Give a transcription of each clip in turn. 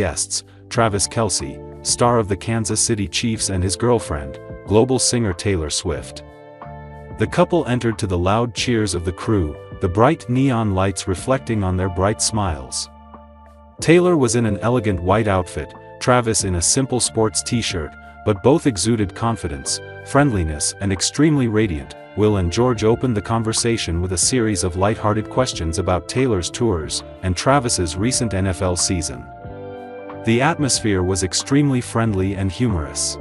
guests, Travis Kelce, star of the Kansas City Chiefs, and his girlfriend, global singer Taylor Swift. The couple entered to the loud cheers of the crew, the bright neon lights reflecting on their bright smiles. Taylor was in an elegant white outfit, Travis in a simple sports t-shirt, but both exuded confidence, friendliness, and extremely radiant. Will and George opened the conversation with a series of light-hearted questions about Taylor's tours and Travis's recent NFL season. The atmosphere was extremely friendly and humorous.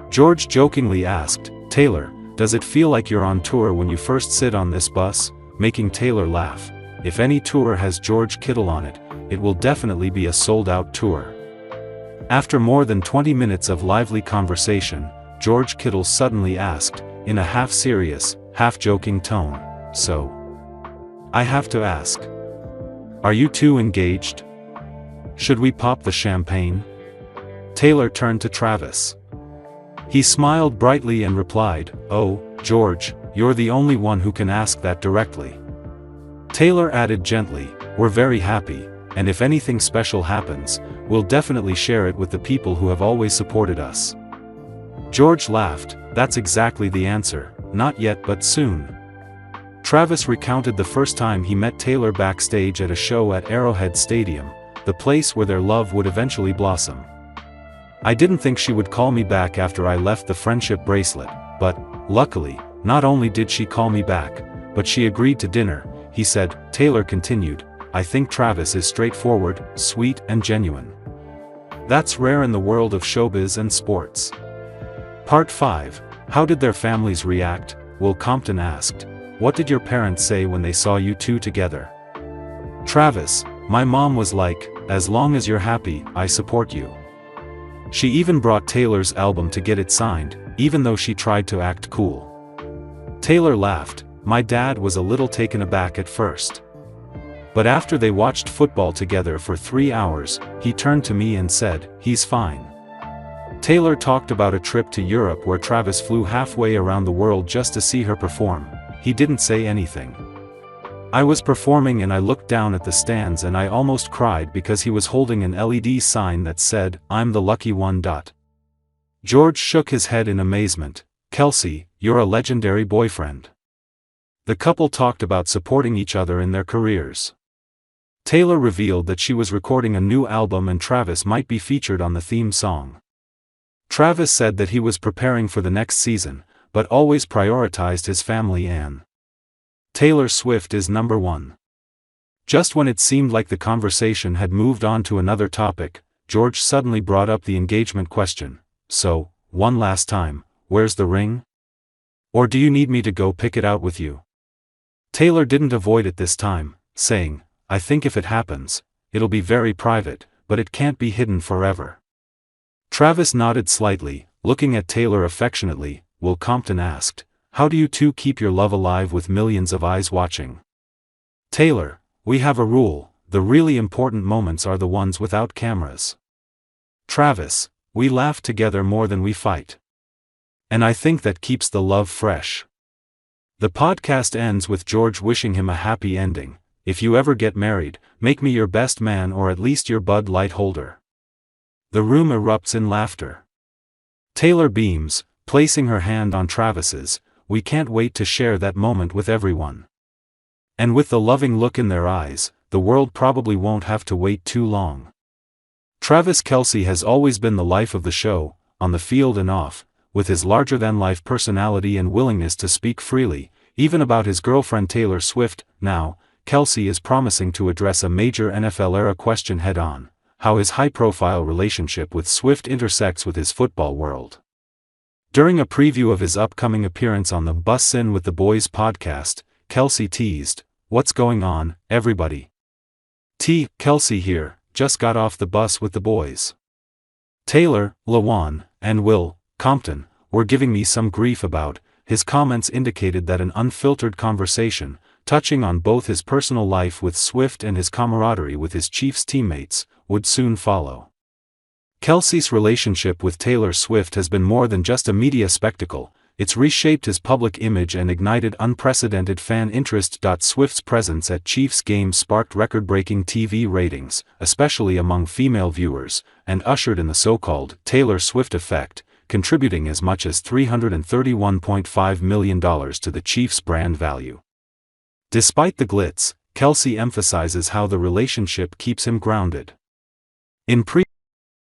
George jokingly asked, "Taylor, does it feel like you're on tour when you first sit on this bus?" making Taylor laugh. If any tour has George Kittle on it, it will definitely be a sold-out tour. After more than 20 minutes of lively conversation, George Kittle suddenly asked, in a half-serious, half-joking tone, "So, I have to ask, are you two engaged? Should we pop the champagne?" Taylor turned to Travis. He smiled brightly and replied, "Oh, George, you're the only one who can ask that directly." Taylor added gently, "We're very happy, and if anything special happens, we'll definitely share it with the people who have always supported us." George laughed. "That's exactly the answer, not yet but soon." Travis recounted the first time he met Taylor backstage at a show at Arrowhead Stadium, the place where their love would eventually blossom. "I didn't think she would call me back after I left the friendship bracelet, but, luckily, not only did she call me back, but she agreed to dinner," he said. Taylor continued, "I think Travis is straightforward, sweet, and genuine. That's rare in the world of showbiz and sports." Part 5. How did their families react? Will Compton asked, "What did your parents say when they saw you two together?" Travis, "My mom was like, as long as you're happy, I support you. She even brought Taylor's album to get it signed, even though she tried to act cool." Taylor laughed, "My dad was a little taken aback at first. But after they watched football together for 3 hours, he turned to me and said, 'He's fine.'" Taylor talked about a trip to Europe where Travis flew halfway around the world just to see her perform. He didn't say anything. "I was performing and I looked down at the stands and I almost cried because he was holding an LED sign that said, 'I'm the lucky one.'" George shook his head in amazement. "Kelce, you're a legendary boyfriend." The couple talked about supporting each other in their careers. Taylor revealed that she was recording a new album and Travis might be featured on the theme song. Travis said that he was preparing for the next season, but always prioritized his family and Taylor Swift is number one. Just when it seemed like the conversation had moved on to another topic, George suddenly brought up the engagement question. "So, one last time, where's the ring? Or do you need me to go pick it out with you?" Taylor didn't avoid it this time, saying, "I think if it happens, it'll be very private, but it can't be hidden forever." Travis nodded slightly, looking at Taylor affectionately. Will Compton asked, "How do you two keep your love alive with millions of eyes watching?" Taylor, "We have a rule, the really important moments are the ones without cameras." Travis, "We laugh together more than we fight. And I think that keeps the love fresh." The podcast ends with George wishing him a happy ending. "If you ever get married, make me your best man or at least your Bud Light holder." The room erupts in laughter. Taylor beams, placing her hand on Travis's. "We can't wait to share that moment with everyone." And with the loving look in their eyes, the world probably won't have to wait too long. Travis Kelce has always been the life of the show, on the field and off, with his larger-than-life personality and willingness to speak freely, even about his girlfriend Taylor Swift. Now, Kelce is promising to address a major NFL-era question head-on: how his high-profile relationship with Swift intersects with his football world. During a preview of his upcoming appearance on the Bussin with the Boys podcast, Kelce teased, "What's going on, everybody? Kelce here, just got off the bus with the boys. Taylor, Lawan, and Will Compton were giving me some grief about." His comments indicated that an unfiltered conversation, touching on both his personal life with Swift and his camaraderie with his Chiefs teammates, would soon follow. Kelce's relationship with Taylor Swift has been more than just a media spectacle. it's reshaped his public image and ignited unprecedented fan interest. Swift's presence at Chiefs games sparked record-breaking TV ratings, especially among female viewers, and ushered in the so-called Taylor Swift effect, contributing as much as $331.5 million to the Chiefs' brand value. Despite the glitz, Kelce emphasizes how the relationship keeps him grounded. In